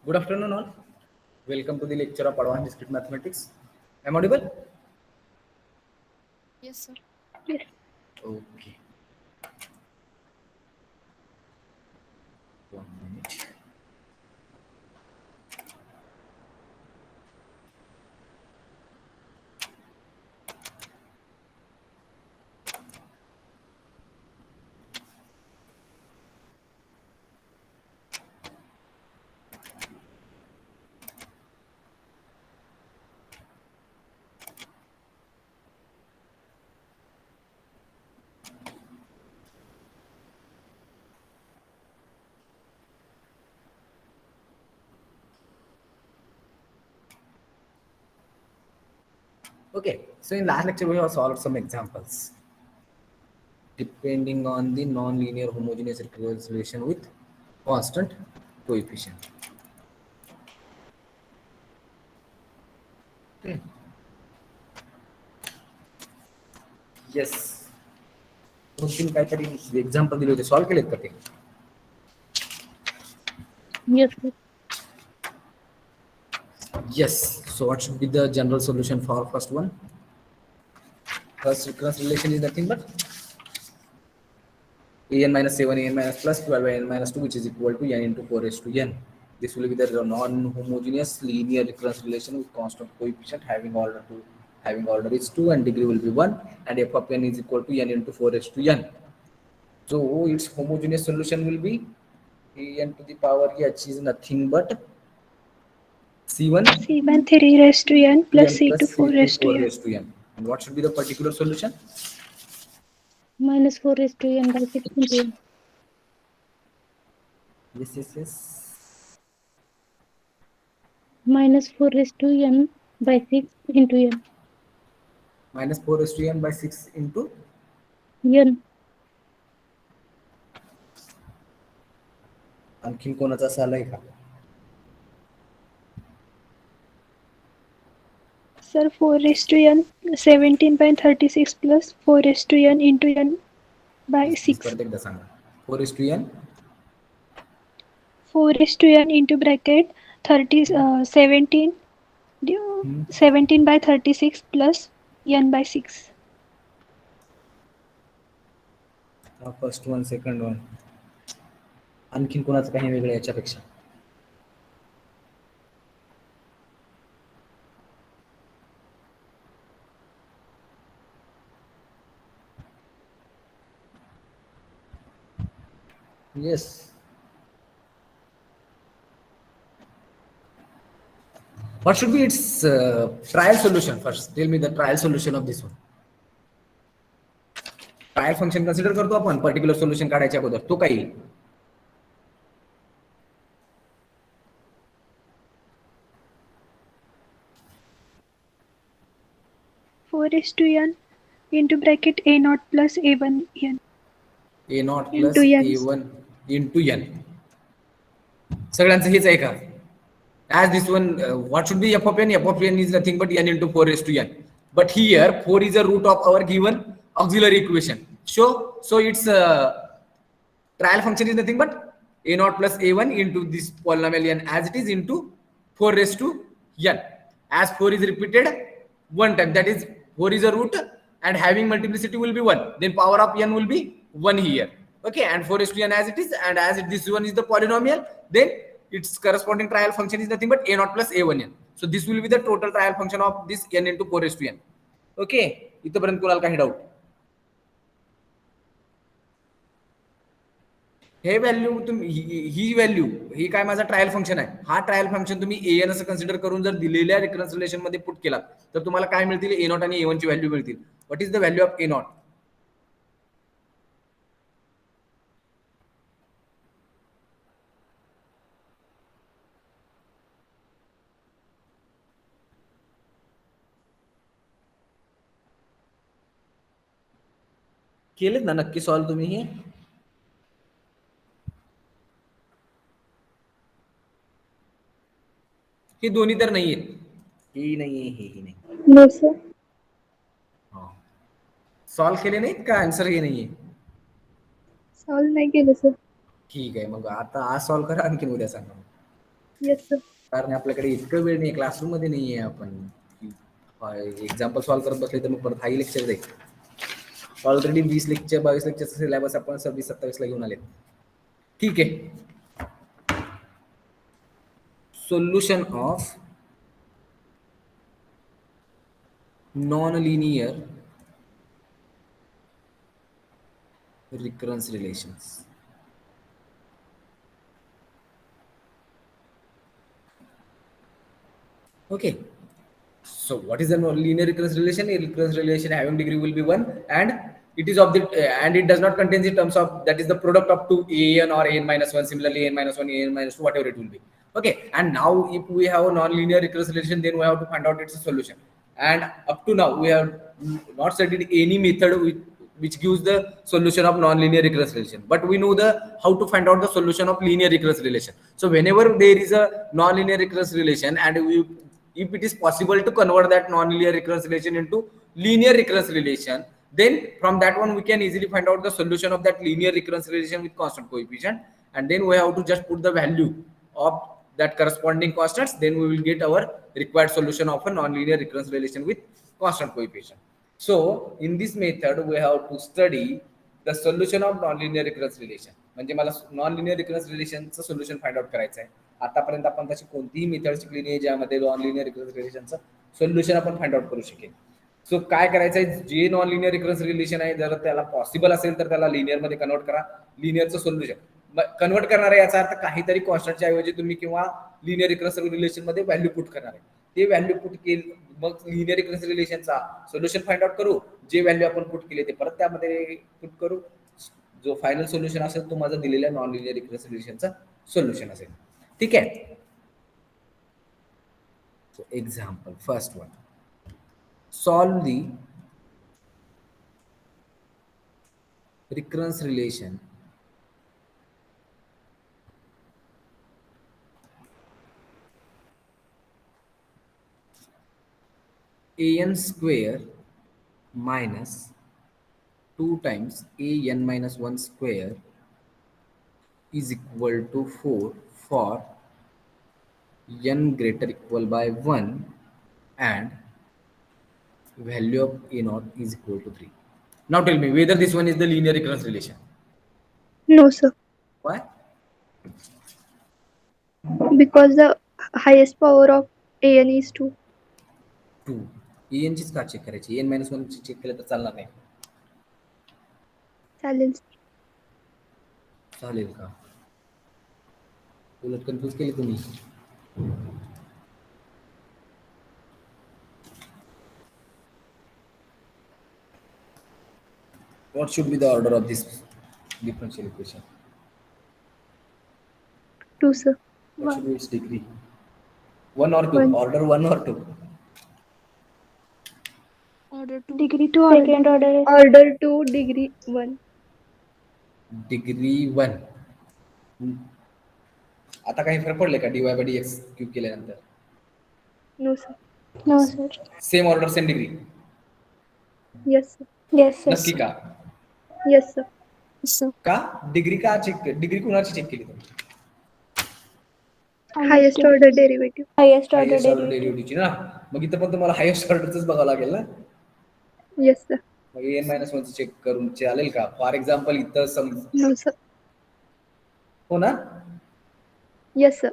Good afternoon, all. Welcome to the lecture of Advanced Discrete Mathematics. Am I audible? Yes, sir. Yes. Okay. 1 minute. Okay. So in last lecture we have solved some examples depending on the non-linear homogeneous recurrence relation with constant coefficient. Okay. Yes. दोन तीन काहीतरी example दिले होते solve केलेत का ते? Yes, sir. Yes. So what should be the general solution for first one? First recurrence relation is nothing but an minus 7 an minus plus 12 n minus 2, which is equal to n into 4 raised to n. This will be the non-homogeneous linear recurrence relation with constant coefficient having order is 2 and degree will be 1, and f of n is equal to n into 4 raised to n. So its homogeneous solution will be an to the power h is nothing but c1 C1 3 raised to n plus n C2 plus 4 c2 raised to 4 n raised to n. And what should be the particular solution? minus 4 raised to n by 6 into n. Yes. Minus 4 raised to n by 6 into n. Minus 4 raised to n by 6 into n. आणखीन कोणाचा असा आलाय का? Sir, 4 raised to n 17 by 36 plus 4 raised to n into n by 6. परत एकदा सांगा. 4 raised to n 4 raised to n into bracket 17 17 by 36 plus n by 6. First one second one. आणखीन कोणाचं काही वेगळं याच्यापेक्षा? Yes. What should be its trial solution first? Tell me the trial solution of this one. Trial function consider करतो आपण particular solution काढायच्या अगोदर. तो काही 4 raised to n into bracket a naught plus a1 n. a naught plus Into n. a1 into n. सगळ्यांचं हेच आहे का? As this one, what should be f of n? F of n is nothing but n into 4 raised to n. But here 4 is a root of our given auxiliary equation. So its trial function is nothing but a naught plus a1 into this polynomial n as it is into 4 raised to n. As 4 is repeated one time, that is 4 is a root and having multiplicity will be 1. Then power of n will be 1 here. Okay, and 4 raised to n as it is, and as this one is the polynomial, then its corresponding trial function is nothing but a naught plus a1n. So this will be the total trial function of this n into 4 raised to n. Okay, इथपर्यंत कोणाला काही doubt? हे value तुम्ही ही value ही काय माझा trial function आहे. हा trial function तुम्ही N असं कन्सिडर करून जर दिलेल्या रिकरन्स रिलेशन मध्ये पुट केला तर तुम्हाला काय मिळतील? ए नॉट आणि ए1 ची व्हॅल्यू मिळतील. What is the value of A not? केलेत ना नक्की सॉल्व तुम्ही? हे दोन्ही तर नाहीये. हेही नाहीये, हेही नाही. No, sir. सॉल्व केले नाहीत का? आन्सर हे नाहीये. Solve नाही केलं सर. ठीक आहे, मग आता आज सॉल्व करा, आणखीन उद्या सांगा. Yes, sir. कारण आपल्याकडे इतकं वेळ नाही, क्लासरूम मध्ये नाहीये आपण एक्झाम्पल सॉल्व्ह करत बसले तर मग परत हाही लेक्चर जाईल. ऑलरेडी 22 लेक्चरचा सिलेबस आपण 26-27 ला घेऊन आले. ठीक आहे. Solution of non-linear recurrence relations. Okay. So what is a linear recurrence relation? A recurrence relation having degree will be 1, and it is of the and it does not contain the terms of, that is the product of two an or an minus 1. Similarly, n minus 1, an minus 2, whatever it will be. Okay. And now if we have a non-linear recurrence relation, then we have to find out its solution. And up to now we have not studied any method which gives the solution of non-linear recurrence relation, but we know the how to find out the solution of linear recurrence relation. So whenever there is a non-linear recurrence relation, and we, if it is possible to convert that non-linear recurrence relation into linear recurrence relation, then from that one we can easily find out the solution of that linear recurrence relation with constant coefficient, and then we have to just put the value of that corresponding constants, then we will get our required solution of a non-linear recurrence relation with constant coefficient. So in this method we have to study the solution of non-linear recurrence relation. म्हणजे मला non-linear recurrence relationचं solution find out करायचं आहे. आतापर्यंत आपण तशी कोणतीही method शिकली नाही ज्यामध्ये non-linear recurrence relationचं सोल्युशन आपण फाइंड आउट करू शकेल. सो काय करायचं आहे, जे नॉन लिनियर रिकरन्स रिलेशन आहे जर त्याला पॉसिबल असेल तर त्याला लिनियर मध्ये कन्वर्ट करा. लिनियरचं सोल्युशन कन्वर्ट करणार आहे याचा अर्थ काहीतरी कॉन्स्टंटच्या ऐवजी तुम्ही किंवा लिनियर रिकरन्स रिलेशन मध्ये व्हॅल्यू पुट करणार आहे. ते व्हॅल्यू पुट केली मग लिनियर रिकरन्स रिलेशनचा सोल्युशन फाइंड आउट करू. जे व्हॅल्यू आपण पुट केले ते परत त्यामध्ये पुट करू. जो फायनल सोल्युशन असेल तो माझा दिलेला नॉन लिनियर रिकरन्स रिलेशनचा सोल्युशन असेल. ठीक आहे. So example, first one. Solve the recurrence relation an square minus 2 times an minus 1 square is equal to 4 for n greater equal by 1 and value of a naught is equal to 3. Now tell me whether this one is the linear recurrence relation. No, sir. Why? Because the highest power of an is 2. 2. an चीच का check करायची? an minus 1 check केलं तर चालणार नाही. चालेल. चालेल का? उलट कन्फ्यूज केले तुम्ही. What should be the order of this differential equation? 2, sir. What should be its degree? 1 or 2? 1. Order 1 or 2? Order 2. Degree 2. Second order. Order 2. Degree 1. Degree 1. आता काही फरक पडले का dy by dx क्यूब केल्यानंतर? No, sir. No, sir. Same order same degree? Yes, sir. Yes, नक्की का? Yes, sir. So, का degree का चेक, डिग्री कुणाची चेक केली तुम्ही? highest order derivative. Highest highest order डेरिव्हेटिव्हची ना. मग इथं पण तुम्हाला हायेस्ट ऑर्डरच बघावं लागेल ना. Yes, sir. मग एन मायनस 1 चेक करून चालेल का? फॉर एक्झाम्पल इथं No, sir. हो ना. Yes, sir.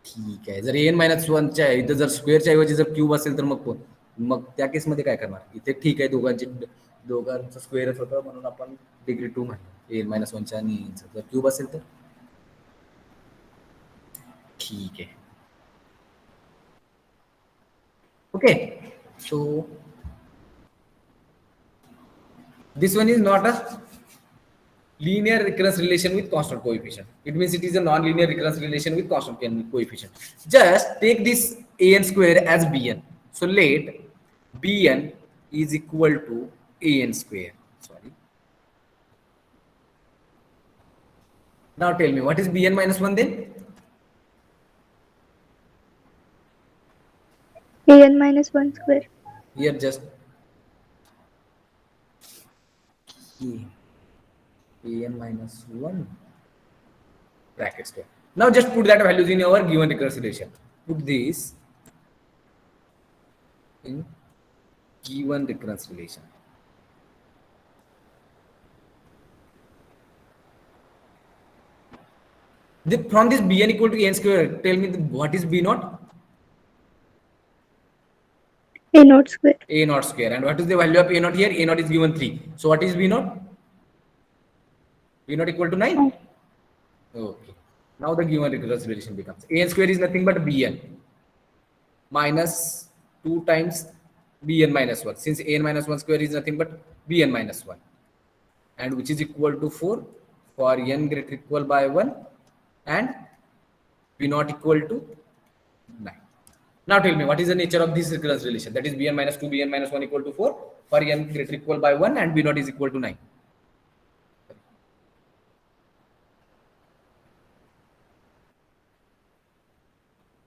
ठीक आहे. जर एन मायनस 1च्या इथं जर स्क्वेअरच्या ऐवजी जर क्यूब असेल तर मग मग त्या केसमध्ये काय करणार? इथे ठीक आहे दोघांचं स्क्वेअरच होतं म्हणून आपण डिग्री 2 म्हणतो. एन मायनस 1च्या आणि जर क्यूब असेल तर ठीक आहे. Okay. So this one is not a linear recurrence relation with constant coefficient. It means it is a non-linear recurrence relation with constant coefficient. Just take this an square as bn. So let bn is equal to an square. Sorry. Now tell me what is bn minus 1 then? an minus 1 square. Here just an minus 1 bracket square. Now just put that values in our given recurrence relation. Put this in given recurrence relation. From this bn equal to n square, tell me what is b naught? A naught square. A naught square. And what is the value of a naught here? A naught is given 3. So what is b naught? B naught equal to 9. Okay. Now the given recurrence relation becomes a n square is nothing but bn minus 2 times bn minus 1. Since a n minus 1 square is nothing but bn minus 1. And which is equal to 4 for n greater equal by 1 and b not equal to 9. Now tell me what is the nature of this recurrence relation? That is bn minus 2 bn minus 1 equal to 4 for n greater equal by 1 and b not is equal to 9.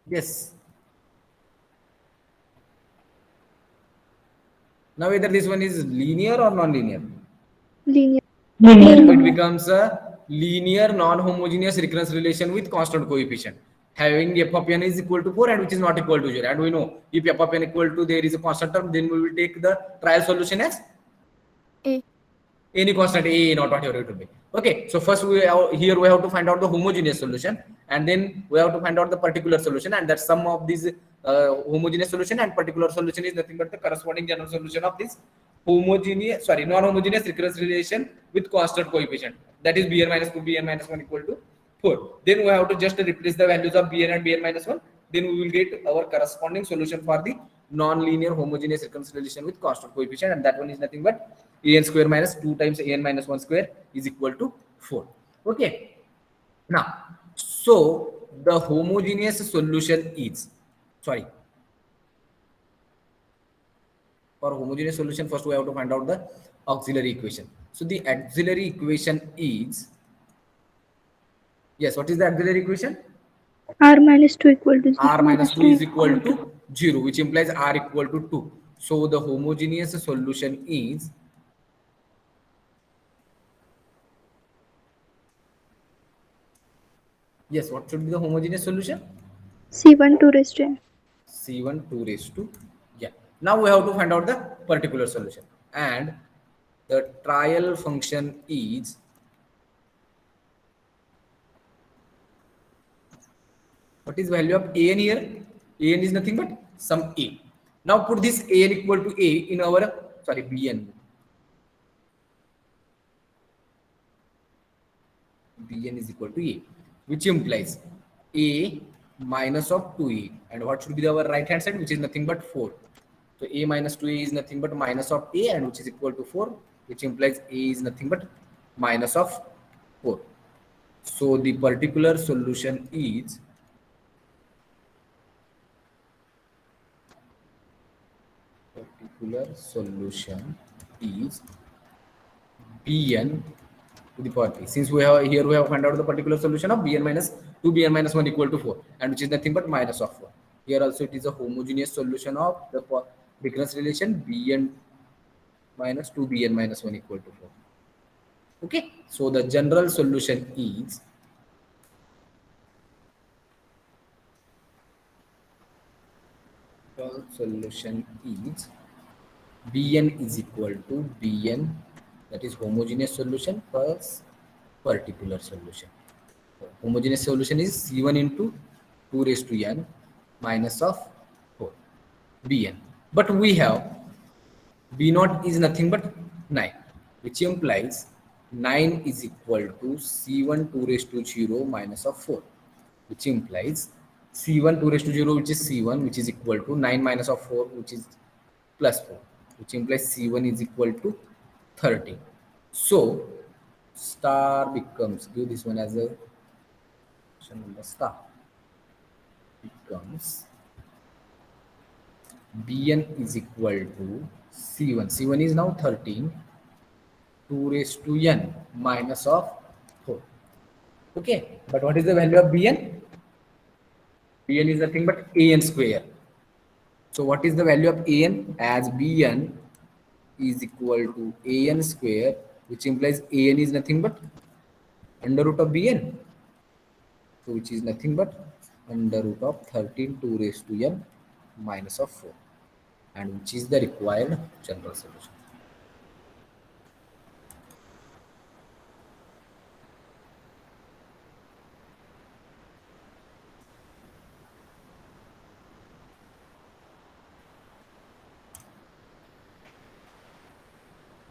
Yes. Now whether this one is linear or non-linear? Linear. It becomes a linear non-homogeneous recurrence relation with constant coefficient. Having f of n is equal to 4 and which is not equal to 0. And we know if f of n equal to there is a constant term, then we will take the trial solution as A. Any constant a not whatever it will be. Okay, so first here we have to find out the homogeneous solution, and then we have to find out the particular solution, and that sum of these homogeneous solution and particular solution is nothing but the corresponding general solution of this non-homogeneous recurrence relation with constant coefficient. That is bn minus 2 bn minus 1 equal to 4. Then we have to just replace the values of bn and bn minus 1. Then we will get our corresponding solution for the non-linear homogeneous recurrence relation with constant coefficient, and that one is nothing but a n square minus 2 times a n minus 1 square is equal to 4. Okay. Now, so the homogeneous solution is, for homogeneous solution, first we have to find out the auxiliary equation. So the auxiliary equation is, yes, what is the auxiliary equation? R minus 2 equal to 0. R minus 2 is equal to 0, which implies R equal to 2. So the homogeneous solution is, yes, what should be the homogeneous solution? C1 2 raised to n. C1 2 raised to, yeah. Now we have to find out the particular solution, and the trial function is, what is value of an here? An is nothing but some a. Now put this an equal to a in our, bn. Bn is equal to a, which implies a minus of 2a, and what should be our right hand side, which is nothing but 4. So a minus 2a is nothing but minus of a, and which is equal to 4, which implies a is nothing but minus of 4. So the particular solution is, bn to the power p. Since we have here we have found out the particular solution of bn minus 2 bn minus 1 equal to 4, and which is nothing but minus of 4. Here also it is a homogeneous solution of the recurrence relation bn minus 2 bn minus 1 equal to 4. Okay, so the general solution is, bn is equal to bn, that is homogeneous solution plus particular solution. Homogeneous solution is C1 into 2 raised to n minus of 4 bn. But we have b naught is nothing but 9, which implies 9 is equal to C1 2 raised to 0 minus of 4, which implies C1 2 raised to 0, which is C1, which is equal to 9 minus of 4, which is plus 4, which implies C1 is equal to 30. So star becomes, give this one as a star, becomes bn is equal to C1. C1 is now 13, 2 raised to n minus of 4. Okay, but what is the value of bn? Bn is nothing but an square. So what is the value of an? As bn is equal to an square, which implies an is nothing but under root of bn. So which is nothing but under root of 13 2 raised to n minus of 4, and which is the required general solution.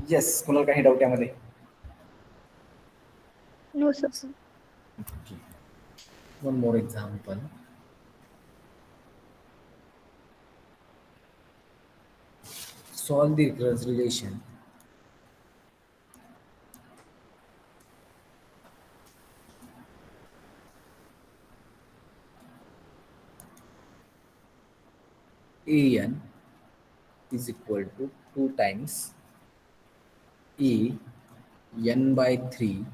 Yes, कुणाला काही doubt यामध्ये? No, sir. Okay. One more example. Solve the recurrence relation an is equal to 2 times a n by 3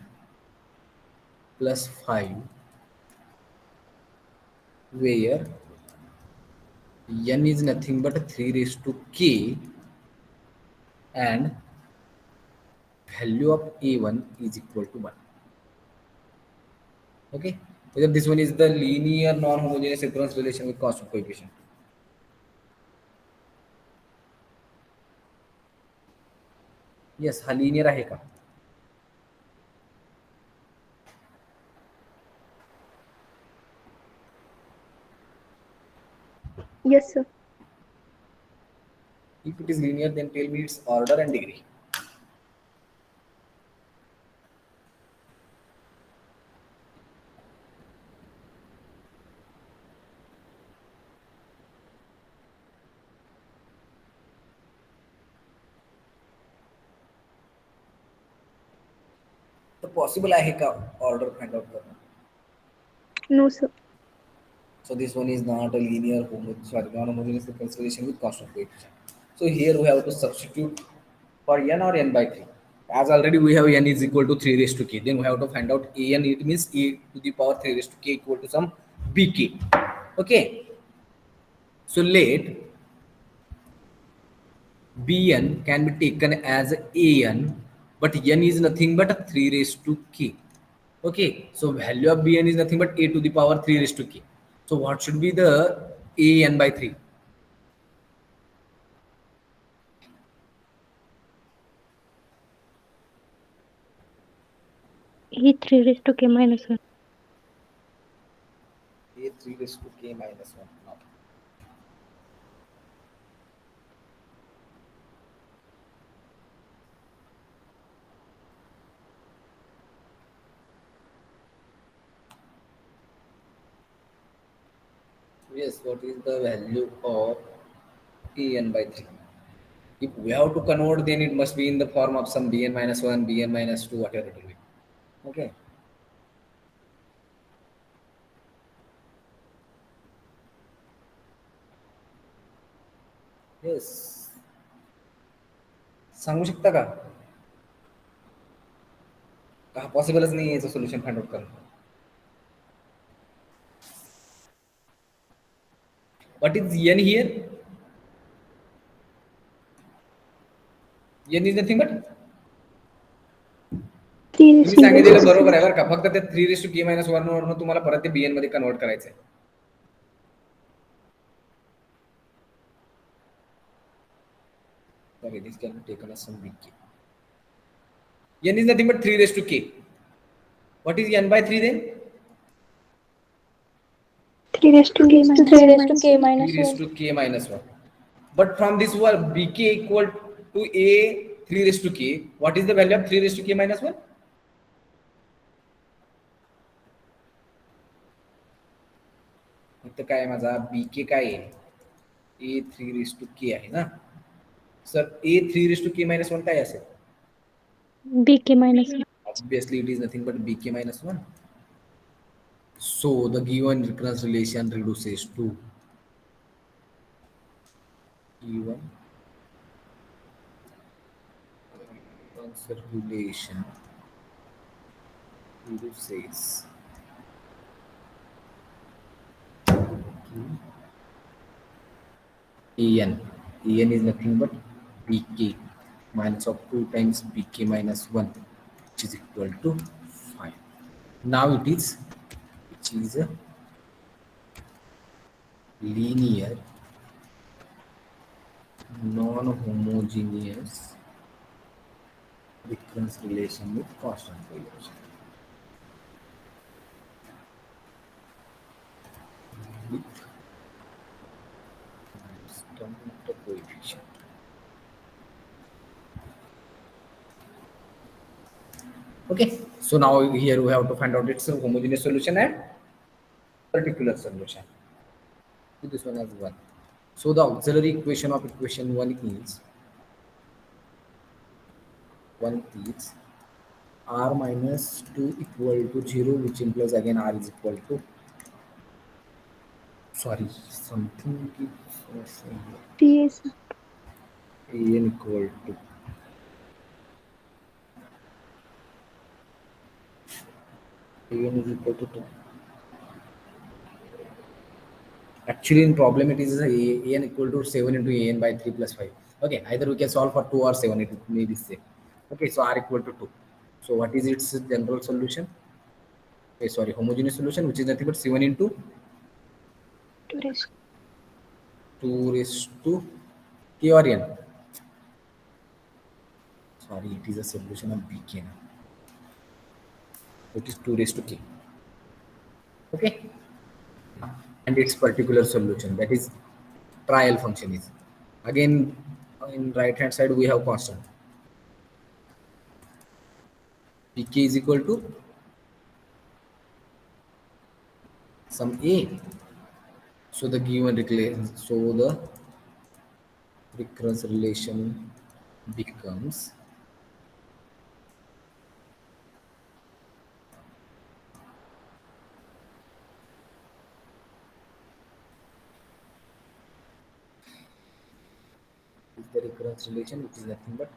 plus 5, where n is nothing but 3 raised to k and value of a1 is equal to 1. Okay, whether this one is the linear non-homogeneous recurrence relation with constant coefficient. Yes, हा linear आहे का? Yes, sir. If it is linear, then tell me its order and degree. तर possible आहे का order find out करणं? No, sir. So this one is not a linear non-homogeneous recurrence relation with constant coefficient. So here we have to substitute for n or n by 3. As already we have n is equal to 3 raised to k, then we have to find out an. It means e to the power 3 raised to k equal to some bk. Okay. So let bn can be taken as an, but n is nothing but 3 raised to k. Okay, so value of bn is nothing but a to the power 3 raised to k. So what should be the an by 3? E 3 raised to k minus 1. A 3 raised to k minus 1. Now, yes, what is the value of an by 3? If we have to convert, then it must be in the form of some bn minus 1, bn minus 2, whatever it will be. Okay. Yes. सांगू शकता का? का पॉसिबलच नाही याचं solution find out करणं? What is n here? n is nothing but 3 raised तुम्ही to सांगितलेलं बरोबर आहे बरं का, फक्त ते 3 raised to k minus 1 वरून तुम्हाला परत ते bn मध्ये कन्वर्ट करायचं आहे. Okay, this can be taken as some bk. n is nothing but 3 raised to k. What is n by 3 then? 3 raised to k minus 3 raised to k 3 minus raised 1. to k minus 1. But from this one, bk equal to a 3 raised to k. What is the value of 3 raised to k minus 1? फक्त काय माझा bk काय आहे? a 3 raised to k आहे ना. Sir a 3 raised to k minus 1 काय असेल? bk minus 1. Obviously, it is nothing but bk minus 1. So the given recurrence relation reduces to given recurrence relation reduces an. an is nothing but bk minus of 2 times bk minus 1, which is equal to 5. Now it is which? which is a linear non-homogeneous recurrence relation with constant variation. With constant coefficient. Okay, so now here we have to find out its homogeneous solution and particular solution. So this one has 1. So the auxiliary equation of equation 1 is r minus 2 equal to 0, which implies again r is equal to, sorry, something is PS. an equal to an is equal to 2. Actually, in problem, it is an equal to 7 into an by 3 plus 5. Okay, either we can solve for 2 or 7, it may be same. Okay, so r equal to 2. So what is its general solution? Okay, sorry, homogeneous solution, which is nothing but 7 into 2 raised 2 raised to k or n. Sorry, it is a solution of bk now. It is 2 raised to k. Okay, and its particular solution, that is trial function, is again in right hand side we have constant pk is equal to some a. So the given recurrence relation becomes the recurrence relation, which is nothing but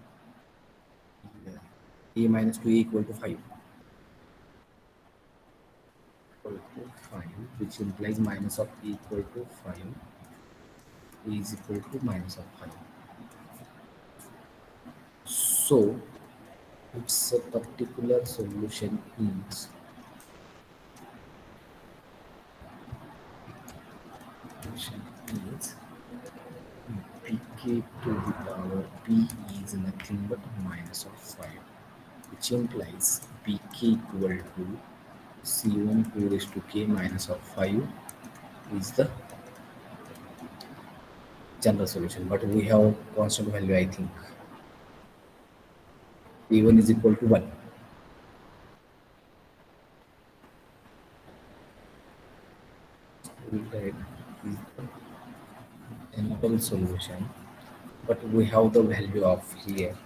a minus 2a equal to 5. Equal to 5, which implies minus of a equal to 5. A is equal to minus of 5. So its a particular solution is pk to the power p is nothing but minus of 5, which implies pk equal to c1 2 raised to k minus of 5 is the general solution. But we have constant value, I think. A1 is equal to 1. That is the general solution, but we have the value of here.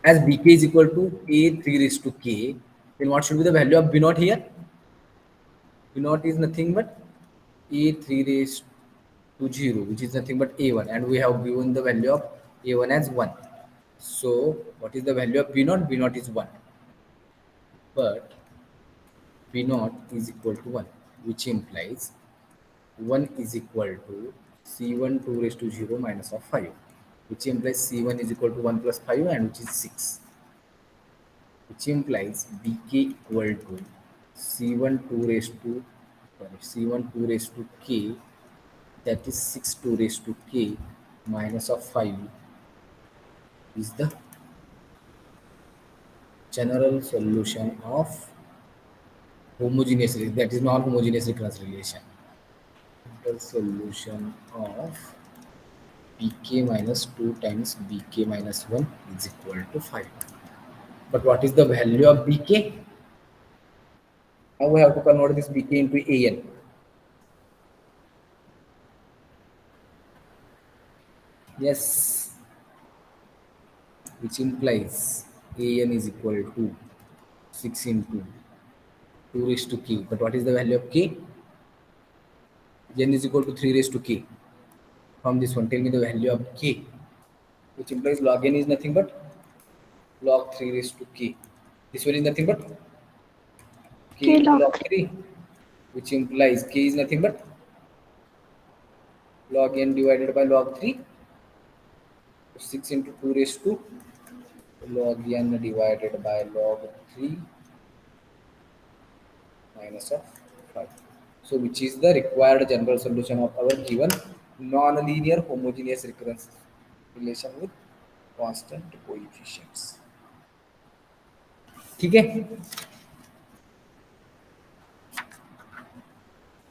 As bk is equal to a 3 raised to k, then what should be the value of b naught here? B naught is nothing but a 3 raised to 0, which is nothing but a1, and we have given the value of a1 as 1. So what is the value of b naught? B naught is 1, but b naught is equal to 1, which implies 1 is equal to c1 2 raised to 0 minus of 5, which implies c1 is equal to 1 plus 5, and which is 6, which implies bk equal to c1 2 raised to c1 2 raised to k, that is 6 2 raised to k minus of 5 is the general solution of homogeneous, that is non-homogeneous recurrence relation. The solution of bk minus 2 times bk minus 1 is equal to 5. But what is the value of bk? Now we have to convert this bk into an. Yes, which implies an is equal to 6 into 2 raised to k. But what is the value of k? N is equal to 3 raised to k. From this one, tell me the value of k, which implies log n is nothing but log 3 raised to k. This one is nothing but k K into log log 3, which implies k is nothing but log n divided by log 3. 6 into 2 raised to log n divided by log 3 minus of 5. So which is the required general solution of our given non-linear homogeneous recurrence relation with constant coefficients. ठीक है,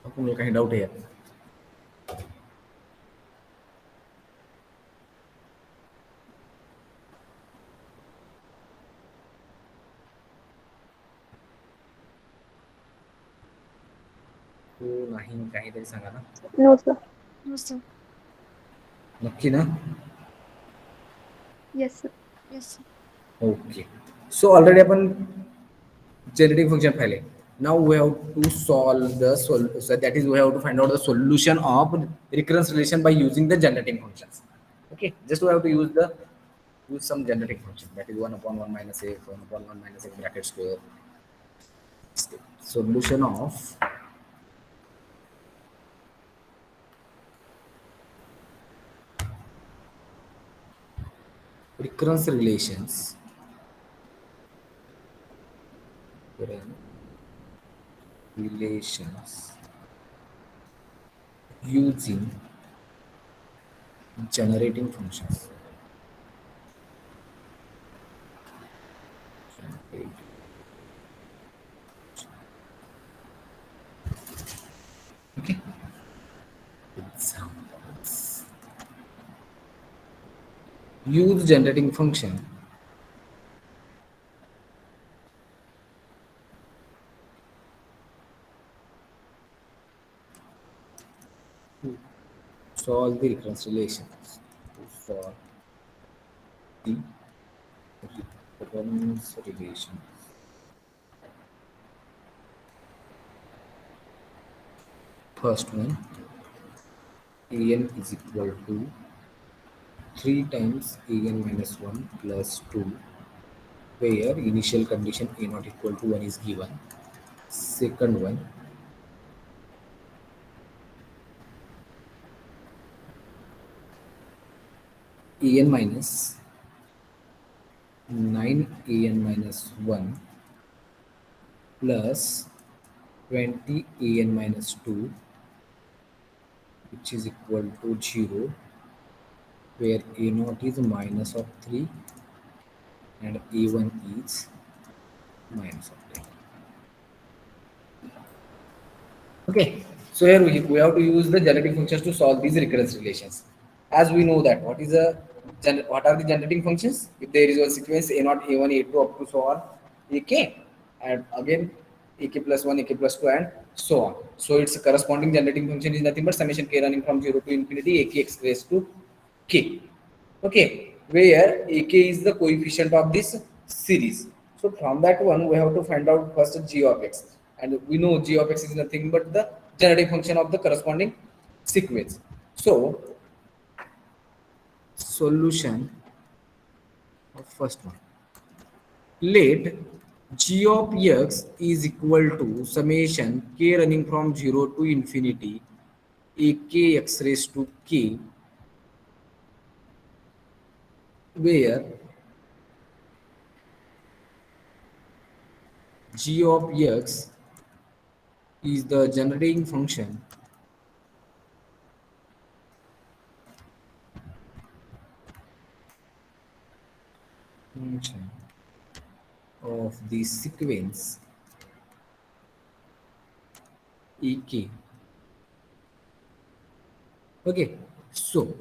आपको कहीं doubt है? तो नाही, काहीतरी सांगा ना. No, sir. No, sir. नक्की ना? Yes, sir. Yes, sir. Okay. So already आपण generating function पाहिले. Now we have to solve the so that is we have to find out the solution of recurrence relation by using the generating functions. Okay, just we have to use some generating function, that is 1 upon 1 minus a, 1 upon 1 minus a bracket square. Solution of recurrence relations using generating functions. Okay. Examples. Use generating function to solve the recurrence relations. For the recurrence relation. First one, an is equal to 3 times an minus 1 plus 2, where initial condition a not equal to 1 is given. Second one, an minus 9 an minus 1 plus 20 an minus 2, which is equal to 0, where a naught is minus of 3 and a1 is minus of 10. Okay, so here we have to use the generating functions to solve these recurrence relations. As we know that what are the generating functions? If there is a sequence a naught, a1, a2 up to so on ak, and again ak plus 1, ak plus 2, and so on. So its corresponding generating function is nothing but summation k running from 0 to infinity ak x raised to k. Okay, where ak is the coefficient of this series. So from that one we have to find out first g of x, and we know g of x is nothing but the generating function of the corresponding sequence. So solution of first one, let g of x is equal to summation k running from 0 to infinity ak x raised to k, where g of x is the generating function of the sequence ek. Okay, so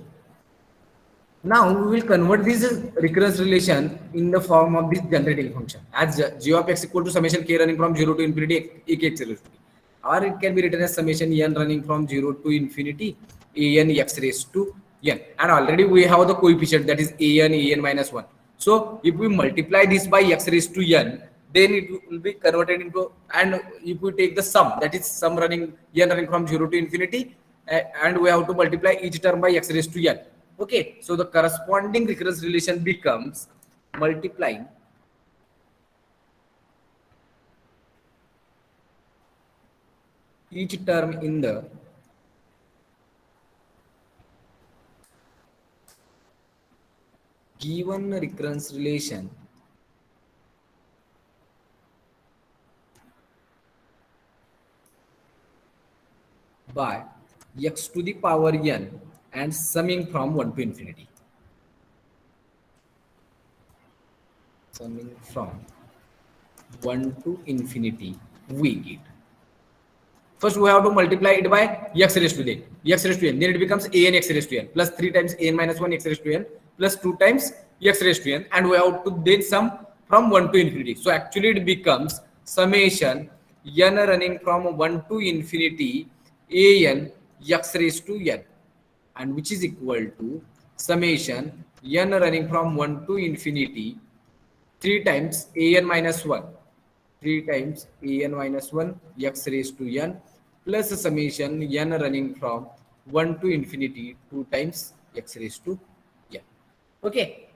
now we will convert this recurrence relation in the form of this generating function as g of x equal to summation k running from 0 to infinity ak x raised to k, or it can be written as summation n running from 0 to infinity an x raised to n, and already we have the coefficient, that is an minus 1. So if we multiply this by x raised to n, then it will be converted into, and if we take the sum, that is sum running n running from 0 to infinity, and we have to multiply each term by x raised to n. Okay, so the corresponding recurrence relation becomes multiplying each term in the given recurrence relation by x to the power n and summing from 1 to infinity. Summing from 1 to infinity, we get. First, we have to multiply it by x raised to n. X raised to n. Then it becomes a n x raised to n plus 3 times a n minus 1 x raised to n plus 2 times x raised to n. And we have to then sum from 1 to infinity. So actually it becomes summation n running from 1 to infinity a n x raised to n. And which is equal to summation n running from 1 to infinity 3 times a n minus 1, 3 times a n minus 1 x raised to n plus summation n running from 1 to infinity 2 times x raised to n. Okay.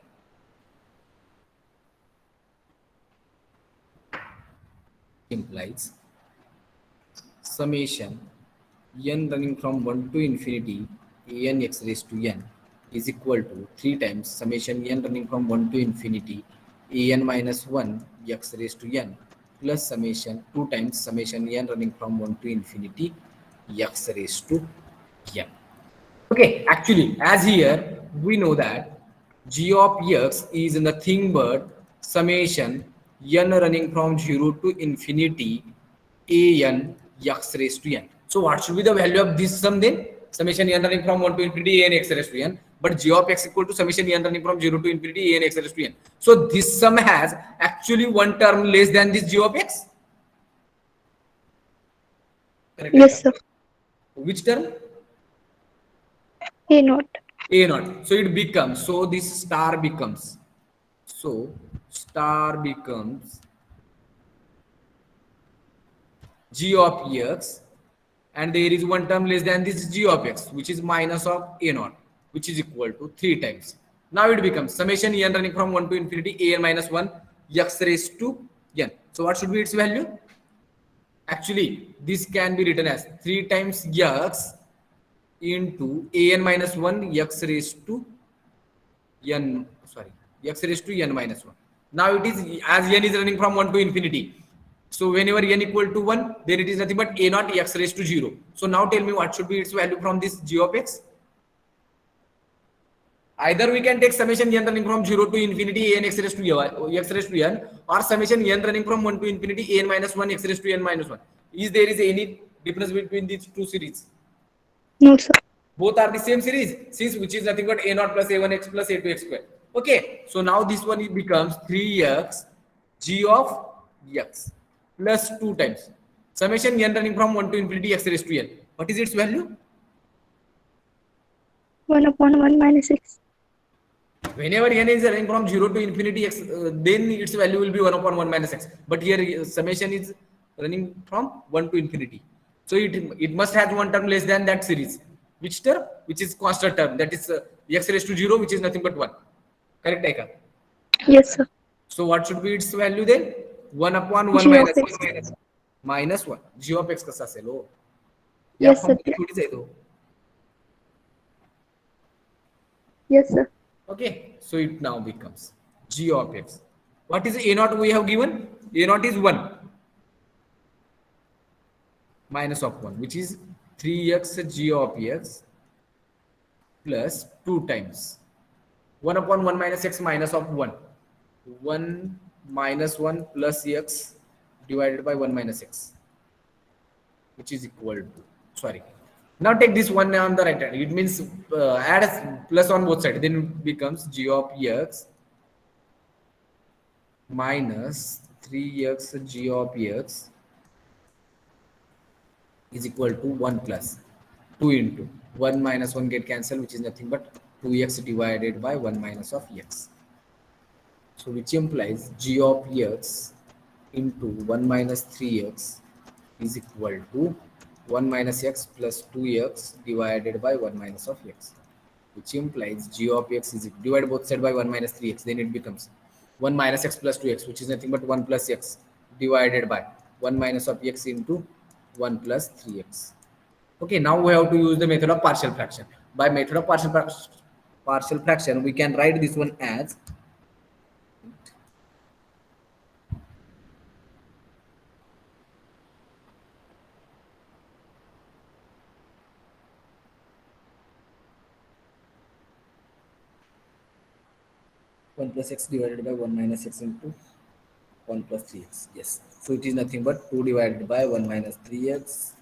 Implies summation n running from 1 to infinity a n x raised to n is equal to 3 times summation n running from 1 to infinity a n minus 1 x raised to n plus summation 2 times summation n running from 1 to infinity x raised to n. Okay, actually, as here we know that g of x is nothing but summation n running from 0 to infinity a n x raised to n. So what should be the value of this sum then? Summation n running from 1 to infinity a n x raised to n, but g of x equal to summation n running from 0 to infinity a n x raised to n. So this sum has actually one term less than this g of x. Correct? Yes, sir. Which term? A naught. A naught. So it becomes, so this star becomes, so star becomes g of x, and there is one term less than this g of x, which is minus of a naught, which is equal to 3 times. Now it becomes summation n running from 1 to infinity a n minus 1 x raised to n. So what should be its value? Actually, this can be written as 3 times x into a n minus 1 x raised to n, sorry, x raised to n minus 1. Now it is, as n is running from 1 to infinity, so whenever n equal to 1, then it is nothing but a naught x raised to 0. So now tell me what should be its value from this g of x. Either we can take summation n running from 0 to infinity a n x raised to x raised to n, or summation n running from 1 to infinity a n minus 1 x raised to n minus 1. Is there is any difference between these two series? No, sir. Both are the same series, since which is nothing but a naught plus a1x plus a2x square. Okay, so now this one becomes 3x g of x plus 2 times summation n running from 1 to infinity x raised to n. What is its value? 1 upon 1 minus x. Whenever n is running from 0 to infinity x, then its value will be 1 upon 1 minus x. But here summation is running from 1 to infinity. So it must have one term less than that series. Which term? Which is constant term. That is x raised to 0, which is nothing but 1. Correct, Aika? Yes, sir. So what should be its value then? 1 upon 1 G of minus x. x. Minus 1. G of x कसा असेल हो? या Yes, sir. Form थोडीच आहे तो. Yes, sir. Okay, so it now becomes g of x. What is a naught we have given? A naught is 1 minus of 1, which is 3x g of x plus 2 times 1 upon 1 minus x minus of 1. 1 minus 1 plus x divided by 1 minus x, which is equal to, sorry. Now take this one on the right hand. It means add a plus on both sides. Then it becomes g of x minus 3x g of x is equal to 1 plus 2 into 1 minus 1 get cancelled, which is nothing but 2x divided by 1 minus of x. So which implies g of x into 1 minus 3x is equal to 1 minus x plus 2x divided by 1 minus of x, which implies g of x is divided both sides by 1 minus 3x. Then it becomes 1 minus x plus 2x, which is nothing but 1 plus x divided by 1 minus of x into 1 plus 3x. Okay, now we have to use the method of partial fraction. By method of partial fraction, we can write this one as 1 plus x divided by 1 minus x into 1 plus 3x. Yes. So it is nothing but 2 divided by 1 minus 3x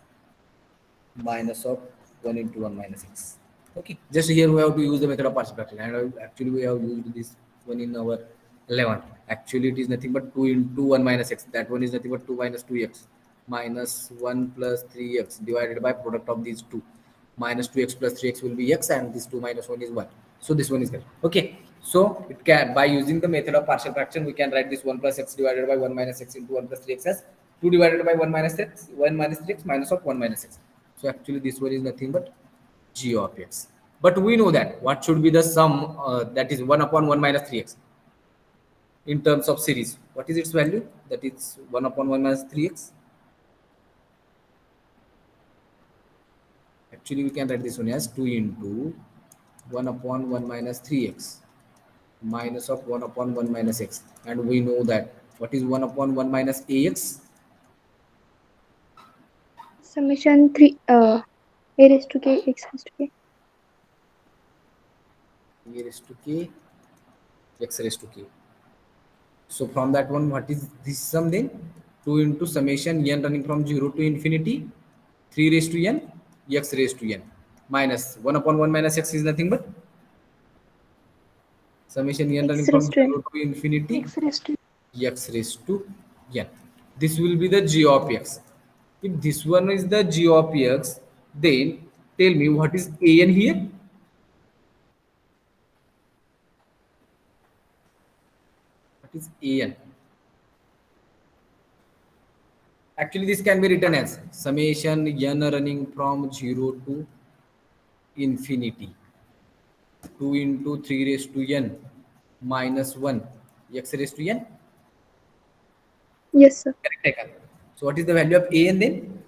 minus of 1 into 1 minus x. Okay. Just here we have to use the method of partial fraction, and actually we have used this one in our 11. Actually it is nothing but 2 into 1 minus x. That one is nothing but 2 minus 2x minus 1 plus 3x divided by product of these two. Minus 2x plus 3x will be x, and this 2 minus 1 is 1. So this one is correct. Okay. So it can, by using the method of partial fraction, we can write this 1 plus x divided by 1 minus x into 1 plus 3x as 2 divided by 1 minus x, 1 minus 3x minus of 1 minus x. So actually this one is nothing but g of x. But we know that what should be the sum, that is 1 upon 1 minus 3x in terms of series. What is its value? That is 1 upon 1 minus 3x. Actually we can write this one as 2 into 1 upon 1 minus 3x minus of 1 upon 1 minus x. And we know that what is 1 upon 1 minus ax? Summation 3 a raised to k x raised to k. A raised to k x raised to k. So from that one, what is this sum then? 2 into summation n running from 0 to infinity, 3 raised to n, x raised to n, minus 1 upon 1 minus x is nothing but summation n running X from raised to n. 0 to infinity, X raised to x raised to n. This will be the g of x. If this one is the g of x, then tell me what is an here? What is an? Actually, this can be written as summation n running from 0 to infinity, 2 into 3 raised to n minus 1 x raised to n. yes sir. Correct, Eka? So what is the value of a n then?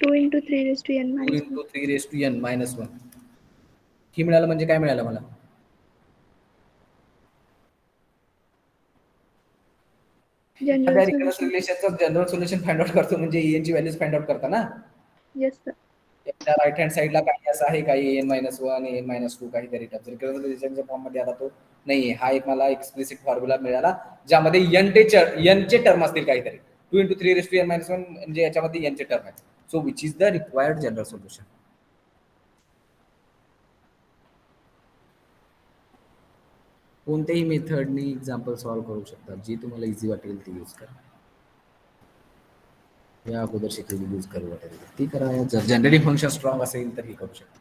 2 into 3 raised to n 2 minus 1. into 3 raised to n minus 1. ही मिळालं म्हणजे काय मिळालं मला? General एखाद्या recurrence solution. रिलेशनचं general solution find out करतो म्हणजे en ची व्हॅल्यूज फाइंड आउट करता ना. Yes sir. त्या राईट हँड साईडला काही असं आहे, काही n minus one, n minus two, काहीतरी रिकरन्स रिलेशनच्या फॉर्म मध्ये आला तो नाहीये. हा एक मला एक्सप्लिसिट फॉर्म्युला मिळाला ज्यामध्ये एन चे टर्म असतील काहीतरी. 2 into 3 raised to n minus 1 म्हणजे याच्यामध्ये एन चे टर्म आहेत. So which is the required general solution. कोणत्याही मेथडने एक्झाम्पल सॉल्व्ह करू शकता, जी तुम्हाला इझी वाटेल ती यूज करा. या अगोदर शिकलेली यूज करू वाटेल ती करा. जर जनरेटिंग फंक्शन स्ट्रॉंग असेल तर हे करू शकता.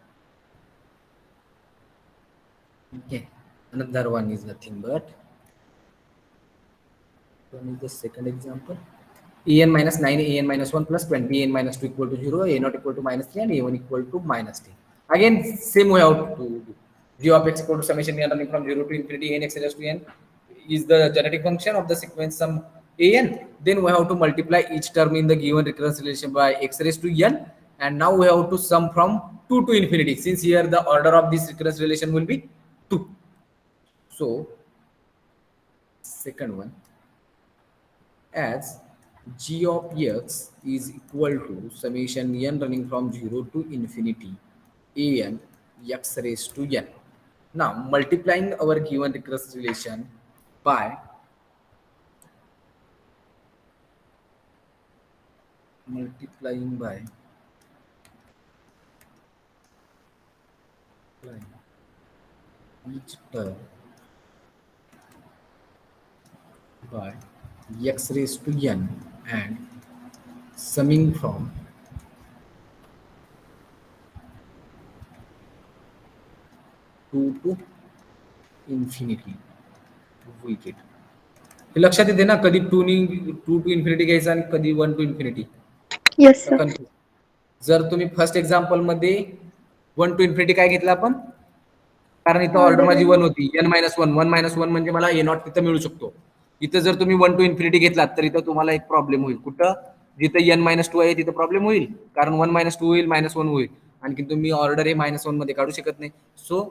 Okay, another one is nothing but one is the second example. En minus 9 an minus 1 plus 20 an minus 2 equal to 0, a not equal to minus 3 and a1 equal to minus 3. Again same way out to do. G of x equal to summation n running from 0 to infinity n x raised to n is the genetic function of the sequence sum an. Then we have to multiply each term in the given recurrence relation by x raised to n, and now we have to sum from 2 to infinity, since here the order of this recurrence relation will be 2. So second one, as g of x is equal to summation n running from 0 to infinity an x raised to n. Now multiplying our given recurrence relation by each term by x raised to n and summing from 2 to infinity we get. हे लक्षात येते ना, कधी 2 to infinity घ्यायचा आणि कधी 1 to infinity. Yes sir. जर तुम्ही first example मध्ये 1 टू इन्फिनिटी काय घेतलं आपण, कारण इथं ऑर्डर Order माझी n. 1 होती, n मायनस 1, 1 मायनस 1 म्हणजे मला ए नॉट तिथं मिळू शकतो. इथं जर तुम्ही 1 टू इन्फिनिटी घेतलात तर इथं तुम्हाला एक प्रॉब्लेम होईल. कुठं? जिथं n मायनस 2 आहे तिथं प्रॉब्लेम होईल, कारण 1 मायनस 2 होईल, मायनस 1 होईल, आणखी तुम्ही ऑर्डर हे मायनस 1 मध्ये काढू शकत नाही. सो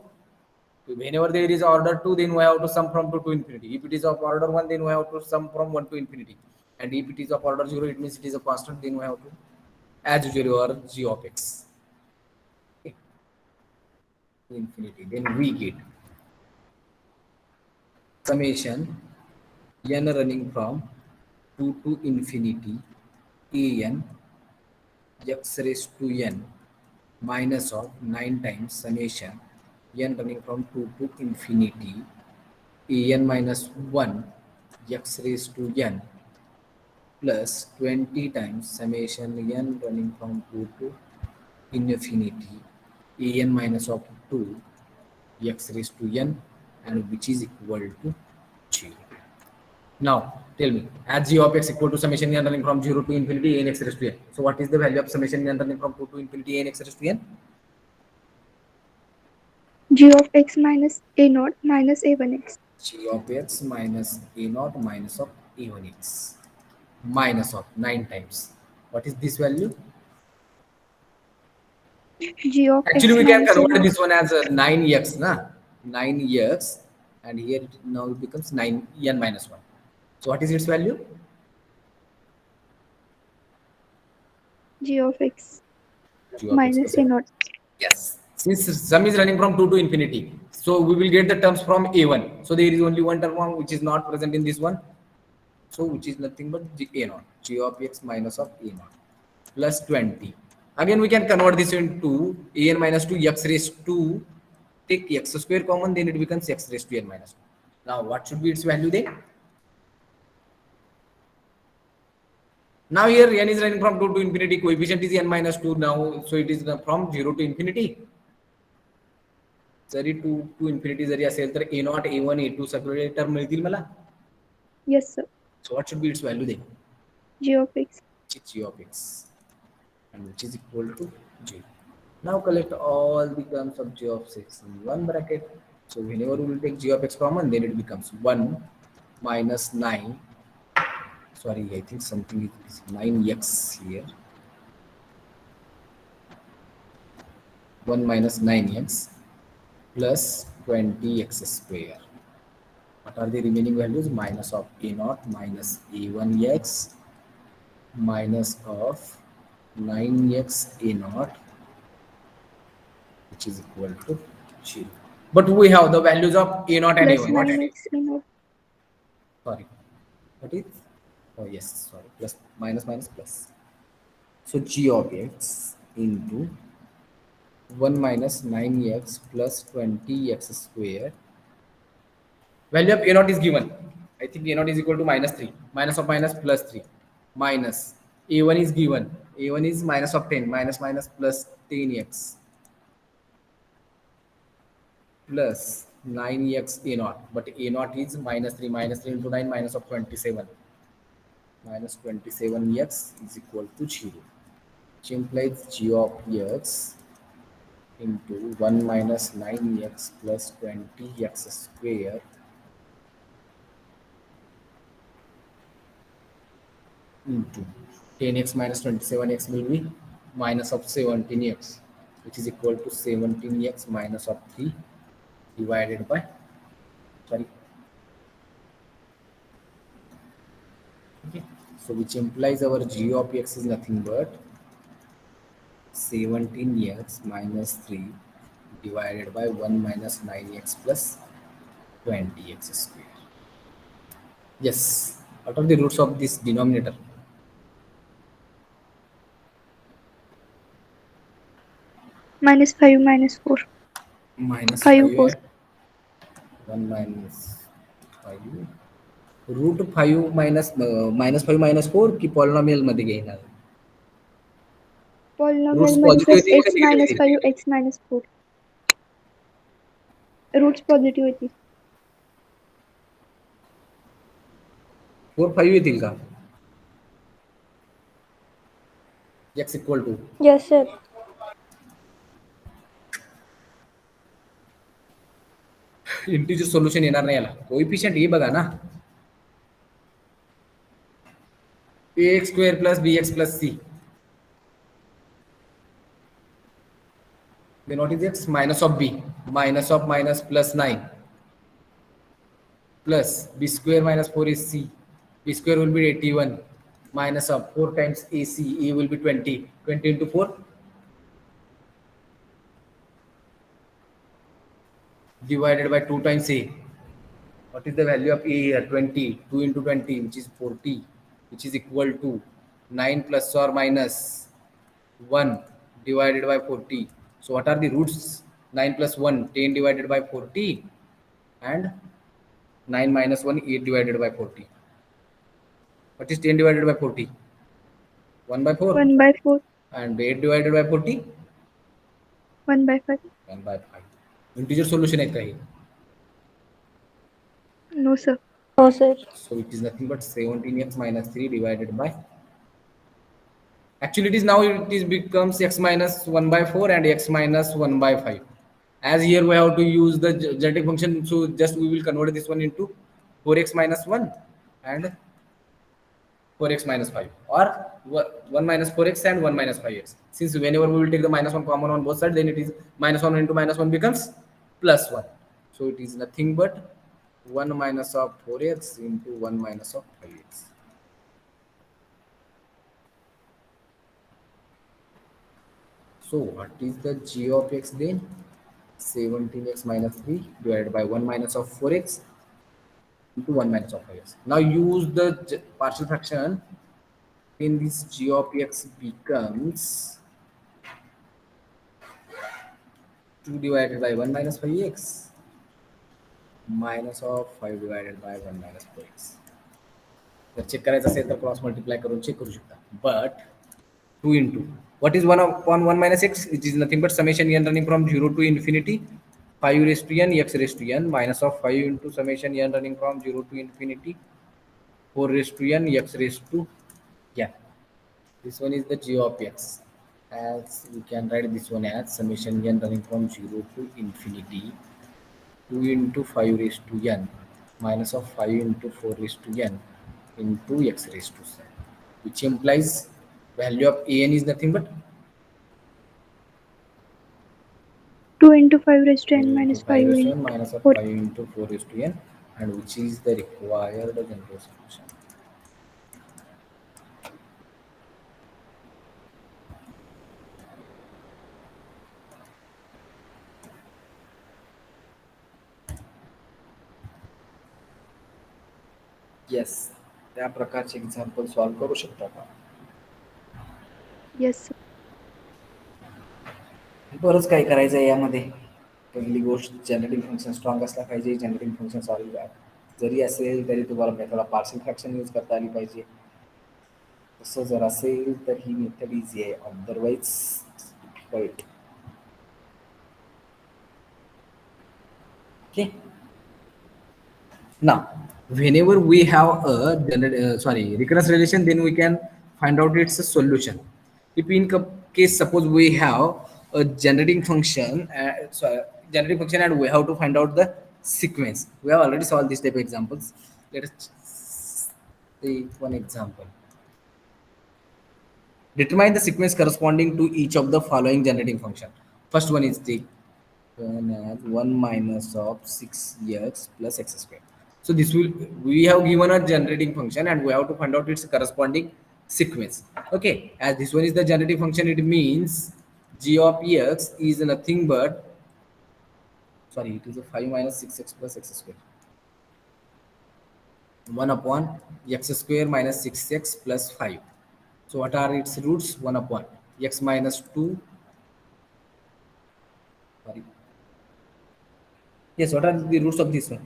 whenever there is order 2, then we have to sum from 2 to infinity. If it is of order 1, then we have to sum from 1 to infinity. And if it is of order 0, it means it is a constant, then we have to, as usual, or g of x. Okay. To infinity. Then we get summation n running from 2 to infinity an x raised to n minus of 9 times summation n running from 2 to infinity an minus 1 x raised to n plus 20 times summation n running from 2 to infinity an minus of 2 x raised to n and which is equal to 0. Now tell me, as g of x equal to summation n running from 0 to infinity n x raised to n. So what is the value of summation n running from 2 to infinity n x raised to n? G of x minus a naught minus a1x. G of x minus a naught minus of a1x minus of 9 times. What is this value? G of Actually, x we can minus a convert naught. this one as a 9x, na? 9x, and here it now becomes 9 n minus 1. So what is its value? G of x G of x minus plus a a. naught. Yes. Since sum is running from 2 to infinity, so we will get the terms from a1. So there is only one term which is not present in this one. So which is nothing but a naught. G of x minus of a naught plus 20. Again we can convert this into an minus 2 x raised to, take x square common, then it becomes x raised to n minus 1. Now what should be its value then? Now here n is running from 2 to infinity, coefficient is n minus 2 now, so it is from 0 to infinity. Zari 2 infinity जरी असेल तर a naught a1 a2 सगळे term मिळतील मला. Yes, sir. So what should be its value then? G of x. G of x, and which is equal to g. Now collect all the terms of g of x in one bracket. So whenever we will take g of x common, then it becomes 1 minus 9. Sorry, I think something is 9x here. 1 minus 9x plus 20x square. What are the remaining values? Minus of a naught minus a1x minus of 9x a naught, which is equal to 0. But we have the values of a naught and Plus a1. What it is? 9x a naught. Sorry. What is? Oh yes, sorry. Plus minus minus plus. So g of x into 1 minus 9x plus 20x square. Value of a naught is given. I think a naught is equal to minus 3. Minus of minus plus 3. Minus a1 is given. A1 is minus of 10. Minus minus plus 10x plus 9x a naught. But a naught is minus 3. Minus 3 into 9 minus of 27. Minus 27x is equal to 0. Which implies g of x into 1 minus 9x plus 20x square into 10x minus 27x will be minus of 17x, which is equal to 17x minus of 3 divided by, sorry, okay, so which implies our g of x is nothing but 17x minus 3 divided by 1 minus 9x plus 20x square. Yes, what are the roots of this denominator? Minus 5 minus 4. Minus 5 5 4. है 1 minus 5 root 5 minus minus 5 minus 4 की polynomial मध्ये घेणार Polynomial roots मध्ये positive plus येतील का x negative minus येतील? 5 x minus 4. Roots positive येतील. 4 5 येतील का x equal to Yes, sir. Integer solution येणार नाही याला कोएफिशिएंट हे बघा ना ax square plus bx plus c then what is x minus of b minus of minus plus 9 plus b square minus 4 is c b square will be 81 minus of 4 times ac a will be 20 20 into 4 divided by 2 times a What is the value of a here? 20. 2 into 20, which is 40, which is equal to 9 plus or minus 1 divided by 40. So what are the roots? 9 plus 1, 10 divided by 40, and 9 minus 1, 8 divided by 40. What is 10 divided by 40? 1 by 4. 1 by 4. And 8 divided by 40? 1 by 5. 1 by 5. Integer solution आहे का हे? No, sir. No, sir. So it is nothing but 17x minus 3 divided by, actually it is now it is becomes x minus 1 by 4 and x minus 1 by 5. As here we have to use the genetic function, so just we will convert this one into 4x minus 1 and 4x minus 5, or 1 minus 4x and 1 minus 5x. Since whenever we will take the minus 1 common on both sides, then it is minus 1 into minus 1 becomes plus 1. So it is nothing but 1 minus of 4x into 1 minus of 5x. So what is the g of x then? 17x minus 3 divided by 1 minus of 4x into 1 minus of 5x. Now use the partial fraction, then this g of x becomes 2 divided by 1 minus 5x minus of 5 divided by 1 minus 4x. जर check करायचं असेल तर cross multiply करून check करू शकता. But 2 into what is 1 upon 1 minus x, which is nothing but summation n running from 0 to infinity 5 raised to n x raised to n minus of 5 into summation n running from 0 to infinity 4 raised to n x raised to n. This one is the g of x, as we can write this one as summation n running from 0 to infinity 2 into 5 raised to n minus of 5 into 4 raised to n into x raised to n, which implies value of an is nothing but 2 into 5 raised to n 2 minus into 5 5 raised to n into minus of 4. 5 into 4 raised to n, and which is the required general solution. Yes, त्या प्रकारचे example solve करू शकता का? Yes, sir. बरंच काय करायचं आहे यामध्ये. पहिली गोष्ट जनरेटिंग फंक्शन स्ट्रॉंग असला पाहिजे. जनरेटिंग फंक्शन सॉल्व जरी असेल तरी तुम्हाला मेथडला पार्शियल फ्रॅक्शन यूज करता आली पाहिजे. तसं जर असेल तर ही मेथड इझी आहे, otherwise difficult. Okay. Now, whenever we have a recurrence relation, then we can find out its solution. If in case suppose we have a generating function, and we have to find out the sequence. We have already solved this type of examples. Let us take one example. Determine the sequence corresponding to each of the following generating function. First one is the 1 minus of 6x plus x square. So this will, we have given a generating function and we have to find out its corresponding sequence. Okay, as this one is the generating function, it means g of x is nothing but, sorry, it is a 5 minus 6x plus x square. 1 upon x square minus 6x plus 5. So what are its roots? 1 upon x minus 2. Sorry. Yes, what are the roots of this one?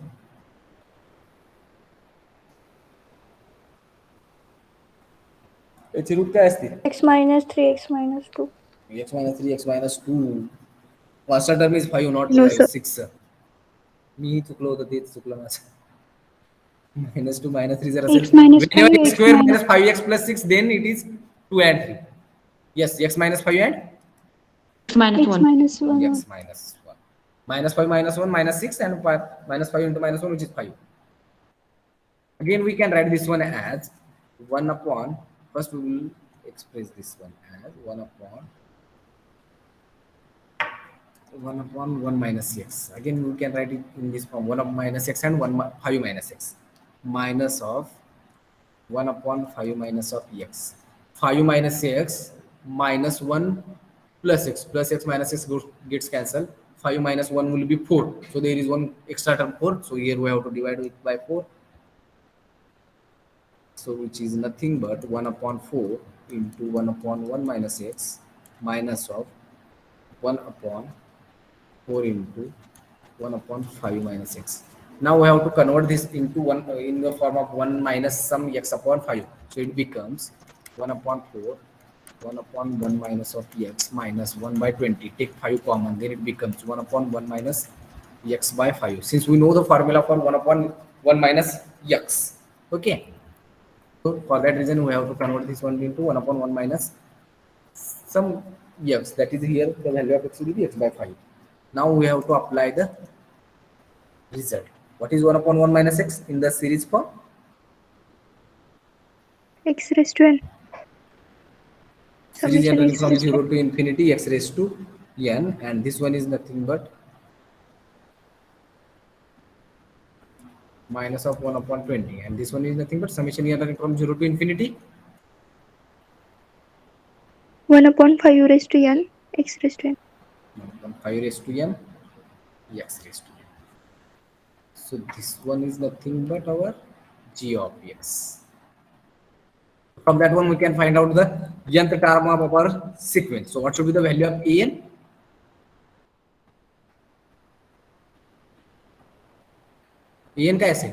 याची root काय असते? X minus 3, x minus 2. x minus 3, x minus 2. First term is 5, not No, sir. 6. मी चुकलो होतं, तेच चुकलं माझं. Minus 2 minus 3 जर असेल, X minus whenever 5, x x square minus minus 5x plus 6, then it is 2 and 3. Yes, x minus 5 and x minus 1. x minus 1. Minus 5 minus 1 minus 6 and minus 5 into minus 1, which is 5. Again, we can write this one as 1 upon, first we will express this one as 1 upon 1 minus x. Again, we can write it in this form, 1 minus x and 5 minus x. Minus of 1 upon 5 minus of x. 5 minus x minus 1 plus x. Plus x minus x gets cancelled. 5 minus 1 will be 4. So there is one extra term 4. So here we have to divide it by 4. So which is nothing but 1 upon 4 into 1 upon 1 minus x minus of 1 upon 4 into 1 upon 5 minus x. Now we have to convert this into one in the form of 1 minus some x upon 5. So it becomes 1 upon 4, 1 upon 1 minus of x minus 1 by 20. Take 5 common, then it becomes 1 upon 1 minus x by 5. Since we know the formula for 1 upon 1 minus x. Okay. So for that reason, we have to convert this one into 1 upon 1 minus some x. That is here the value of x will be x by 5. Now we have to apply the result. What is 1 upon 1 minus x in the series form? X raised to n. Series n Summation running x from raised to 0 to infinity x raised to n, and this one is nothing but minus of 1 upon 20, and this one is nothing but summation n running from 0 to infinity 1 upon 5 raised to n x raised to n. 1 upon 5 raised to n x raised to n. So this one is nothing but our g of x. From that one we can find out the nth term of our sequence. So what should be the value of an? an काय असेल?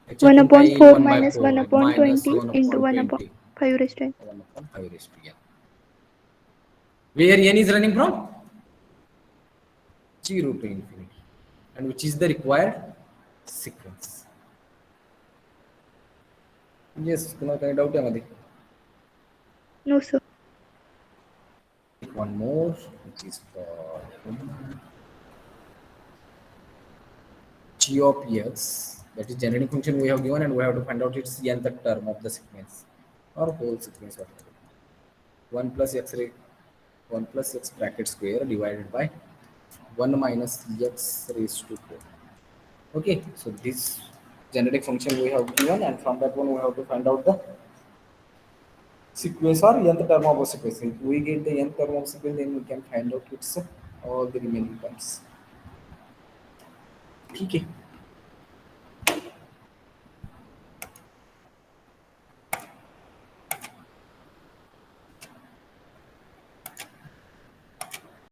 1 याच्यातून upon काही 4 1 by minus 1 4 upon minus 20 1 into upon 1 upon 20 5 raised to n. 1 upon 5 raised to n. Where n is running from 0 to infinity, and which is the required sequence. Yes, तुम्हाला काही doubt यामध्ये? No, sir. One more, which is for g of x, that is generating function we have given, and we have to find out its nth term of the sequence or whole sequence. Whatever. 1 plus x 1 plus x bracket square divided by 1 minus x raised to 4. Okay, so this genetic function we have given, and from that one we have to find out the sequence or nth term of a sequence. If we get the nth term of sequence, then we can find out its all the remaining terms. ठीक है.